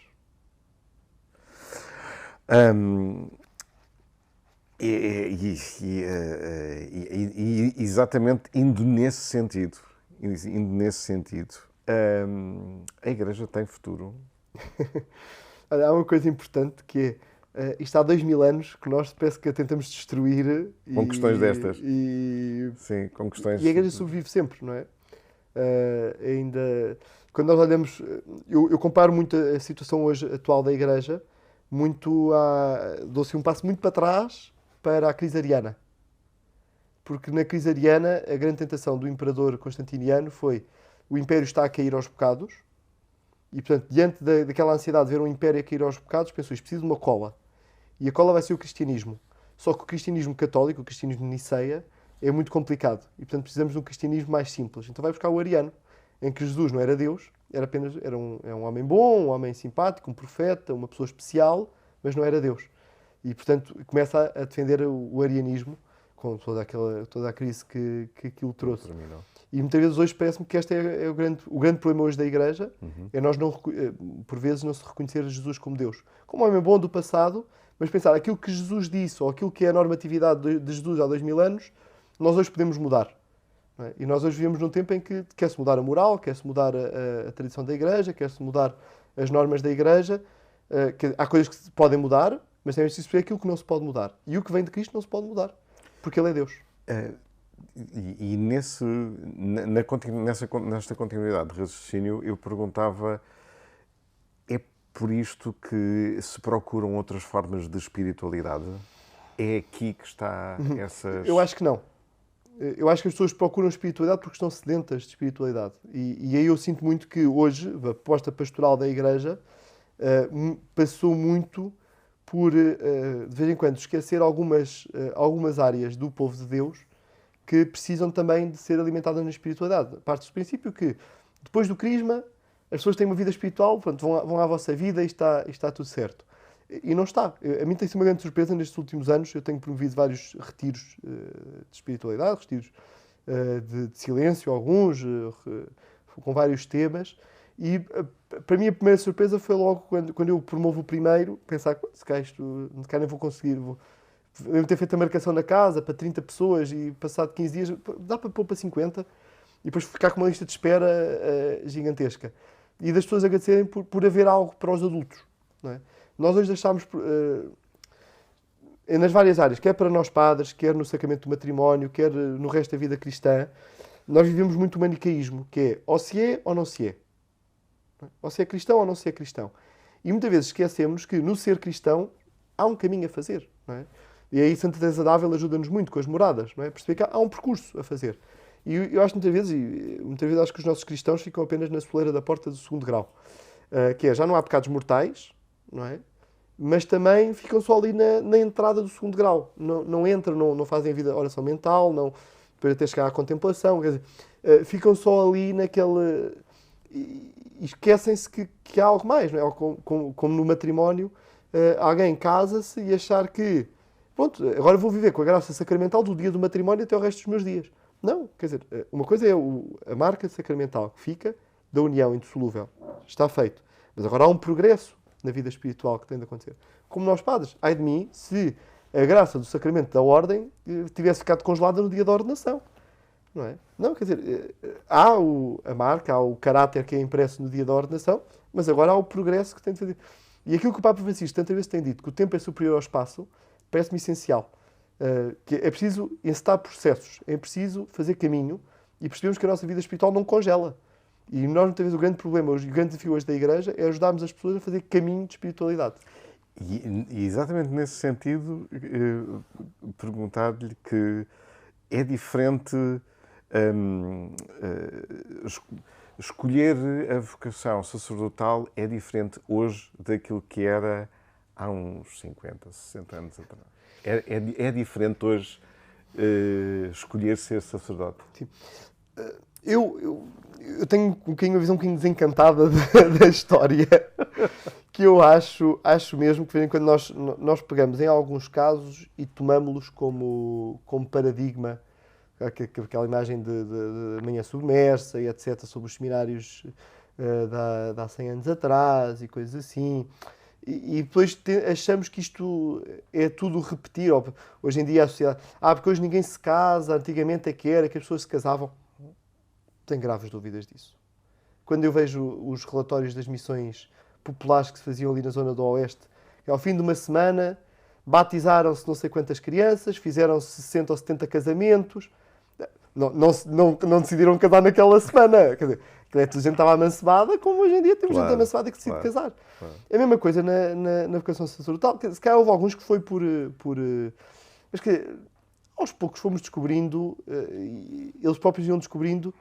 Exatamente indo nesse sentido. A Igreja tem futuro? Olha, há uma coisa importante que é, isto há 2000 anos que nós parece que a tentamos destruir. Com questões destas. Sim, com questões... E a Igreja sobrevive sempre, não é? Ainda, quando nós olhamos, eu comparo muito a situação hoje atual da Igreja, dou-se um passo muito para trás para a crise ariana. Porque na crise ariana, a grande tentação do imperador constantiniano foi o império está a cair aos bocados e, portanto, diante daquela ansiedade de ver um império a cair aos bocados, pensou, isto precisa de uma cola. E a cola vai ser o cristianismo. Só que o cristianismo católico, o cristianismo de Niceia, é muito complicado. E, portanto, precisamos de um cristianismo mais simples. Então vai buscar o ariano, em que Jesus não era Deus, era um homem bom, um homem simpático, um profeta, uma pessoa especial, mas não era Deus. E, portanto, começa a defender o arianismo, com toda a crise que aquilo trouxe. Terminou. E muitas vezes hoje parece-me que este é o grande problema hoje da Igreja, é nós, por vezes, não se reconhecer Jesus como Deus. Como um homem bom do passado, mas pensar aquilo que Jesus disse, ou aquilo que é a normatividade de Jesus há 2000 anos, nós hoje podemos mudar. Não é? E nós hoje vivemos num tempo em que quer-se mudar a moral, quer-se mudar a tradição da Igreja, quer-se mudar as normas da Igreja. Há coisas que se podem mudar, mas temos de perceber aquilo que não se pode mudar. E o que vem de Cristo não se pode mudar, porque Ele é Deus. Nesta continuidade de raciocínio, eu perguntava, é por isto que se procuram outras formas de espiritualidade? É aqui que está essas... Eu acho que não. eu acho que as pessoas procuram espiritualidade porque estão sedentas de espiritualidade. E aí eu sinto muito que hoje, a proposta pastoral da Igreja passou muito por, de vez em quando, esquecer algumas áreas do povo de Deus que precisam também de ser alimentadas na espiritualidade. Parte do princípio que, depois do crisma, as pessoas têm uma vida espiritual, pronto, vão à vossa vida e está tudo certo. E não está. A mim tem sido uma grande surpresa nestes últimos anos. Eu tenho promovido vários retiros de espiritualidade, retiros de silêncio, alguns, com vários temas. E para mim a primeira surpresa foi logo quando eu promovo o primeiro, pensar, se calhar nem vou conseguir. Eu ter feito a marcação na casa para 30 pessoas e passado 15 dias, dá para pôr para 50 e depois ficar com uma lista de espera gigantesca. E das pessoas agradecerem por haver algo para os adultos. Não é? Nós hoje deixámos, nas várias áreas, quer para nós padres, quer no sacramento do matrimónio, quer no resto da vida cristã, nós vivemos muito o manicaísmo, que é ou se é ou não se é. Ou se é cristão ou não se é cristão. E muitas vezes esquecemos que no ser cristão há um caminho a fazer. Não é? E aí Santa Teresa d'Ávila ajuda-nos muito com as moradas, não é? Perceber que há um percurso a fazer. E eu acho muitas vezes acho que os nossos cristãos ficam apenas na soleira da porta do segundo grau. Que é, já não há pecados mortais, não é? Mas também ficam só ali na entrada do segundo grau. Não entram, não fazem a vida oração mental, não, para até chegar à contemplação. Quer dizer, ficam só ali naquele... E esquecem-se que há algo mais, não é? Como no matrimónio, alguém casa-se e achar que, pronto, agora vou viver com a graça sacramental do dia do matrimónio até o resto dos meus dias. Não, quer dizer, uma coisa é a marca sacramental que fica da união indissolúvel. Está feito. Mas agora há um progresso na vida espiritual que tem de acontecer. Como nós padres, ai de mim, se a graça do sacramento da ordem tivesse ficado congelada no dia da ordenação. Não é? Não, quer dizer, há a marca, há o caráter que é impresso no dia da ordenação, mas agora há o progresso que tem de fazer. E aquilo que o Papa Francisco tantas vezes tem dito, que o tempo é superior ao espaço, parece-me essencial. Que é preciso encetar processos, é preciso fazer caminho e percebemos que a nossa vida espiritual não congela. E nós, muitas vezes, o grande problema, o grande desafio hoje da Igreja é ajudarmos as pessoas a fazer caminho de espiritualidade. E exatamente nesse sentido, perguntar-lhe que é diferente escolher a vocação sacerdotal é diferente hoje daquilo que era há uns 50, 60 anos atrás. É diferente hoje escolher ser sacerdote. Sim. Eu tenho um bocadinho, uma visão um bocadinho desencantada da história, que eu acho mesmo que, de vez em quando, nós pegamos em alguns casos e tomamos-los como paradigma, aquela imagem de manhã submersa e etc., sobre os seminários de há 100 anos atrás e coisas assim. E depois achamos que isto é tudo repetir. Hoje em dia a sociedade... porque hoje ninguém se casa, antigamente é que as pessoas se casavam. Tenho graves dúvidas disso. Quando eu vejo os relatórios das missões populares que se faziam ali na zona do Oeste, ao fim de uma semana batizaram-se não sei quantas crianças, fizeram-se 60 ou 70 casamentos, não decidiram casar naquela semana. Quer dizer, a gente estava amancebada, como hoje em dia temos gente amancebada que decide casar. Claro. É a mesma coisa na vocação sacerdotal. Se calhar houve alguns que foi por mas que aos poucos fomos descobrindo, eles próprios iam descobrindo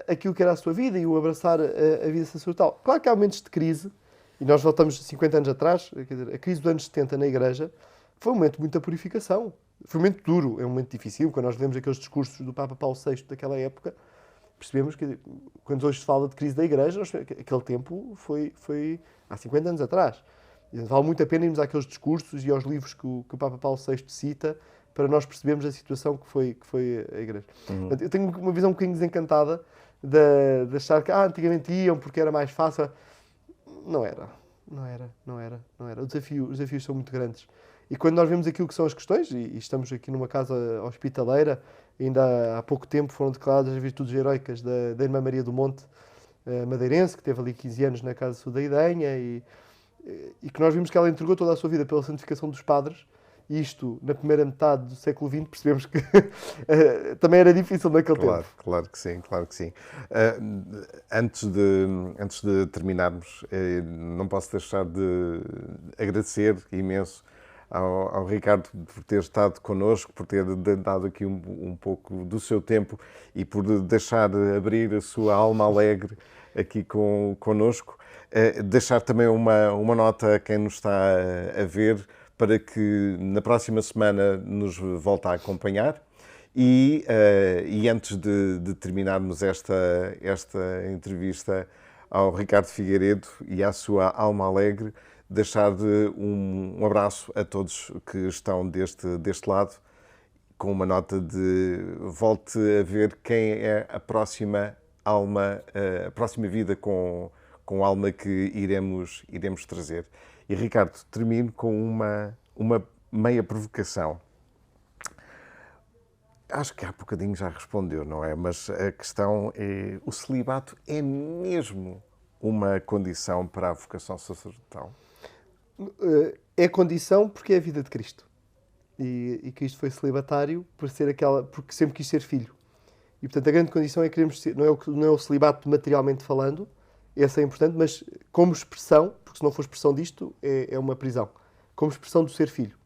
aquilo que era a sua vida e o abraçar a vida sacerdotal. Claro que há momentos de crise, e nós voltamos 50 anos atrás, quer dizer, a crise dos anos 70 na Igreja foi um momento de muita purificação. Foi um momento duro, é um momento difícil. Quando nós lemos aqueles discursos do Papa Paulo VI daquela época, percebemos que, quando hoje se fala de crise da Igreja, aquele tempo foi há 50 anos atrás. E vale muito a pena irmos àqueles discursos e aos livros que o Papa Paulo VI cita para nós percebermos a situação que foi a Igreja. Uhum. Eu tenho uma visão um bocadinho desencantada de achar que antigamente iam porque era mais fácil. Não era. Os desafios são muito grandes. E quando nós vemos aquilo que são as questões, e estamos aqui numa casa hospitaleira, ainda há pouco tempo foram declaradas as virtudes heroicas da Irmã Maria do Monte, madeirense, que teve ali 15 anos na Casa Sul da Idenha, e que nós vimos que ela entregou toda a sua vida pela santificação dos padres. E isto, na primeira metade do século XX, percebemos que também era difícil naquele tempo. Claro que sim. Antes de terminarmos, não posso deixar de agradecer imenso ao Ricardo por ter estado connosco, por ter dado aqui um pouco do seu tempo e por deixar abrir a sua alma alegre aqui connosco. Deixar também uma nota a quem nos está a ver para que na próxima semana nos volte a acompanhar. E antes de terminarmos esta entrevista ao Ricardo Figueiredo e à sua alma alegre, deixar um abraço a todos que estão deste lado, com uma nota de volte a ver quem é a próxima alma, a próxima vida com alma que iremos trazer. E Ricardo, termino com uma meia provocação. Acho que há bocadinho já respondeu, não é? Mas a questão é, o celibato é mesmo uma condição para a vocação sacerdotal? É condição porque é a vida de Cristo. E Cristo foi celibatário porque sempre quis ser filho. E, portanto, a grande condição é que queremos ser, não é o celibato materialmente falando, esse é importante, mas como expressão, porque se não for expressão disto, é uma prisão. Como expressão do ser filho.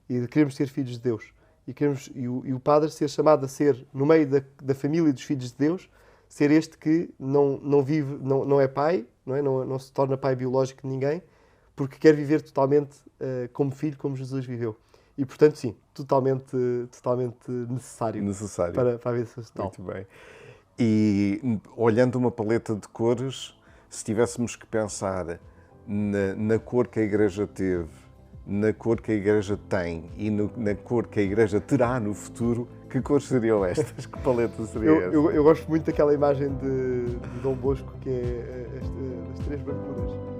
E de queremos ser filhos de Deus. E o padre ser chamado a ser, no meio da família dos filhos de Deus, ser este que não vive, não é pai, não se torna pai biológico de ninguém, porque quer viver totalmente como filho, como Jesus viveu. E, portanto, sim, totalmente necessário. Para a vida sacerdotal. Muito bem. E olhando uma paleta de cores, se tivéssemos que pensar na cor que a Igreja teve, na cor que a Igreja tem e na cor que a Igreja terá no futuro, que cores seriam estas? Que paleta seria esta? Eu gosto muito daquela imagem de Dom Bosco, que é as três brancuras.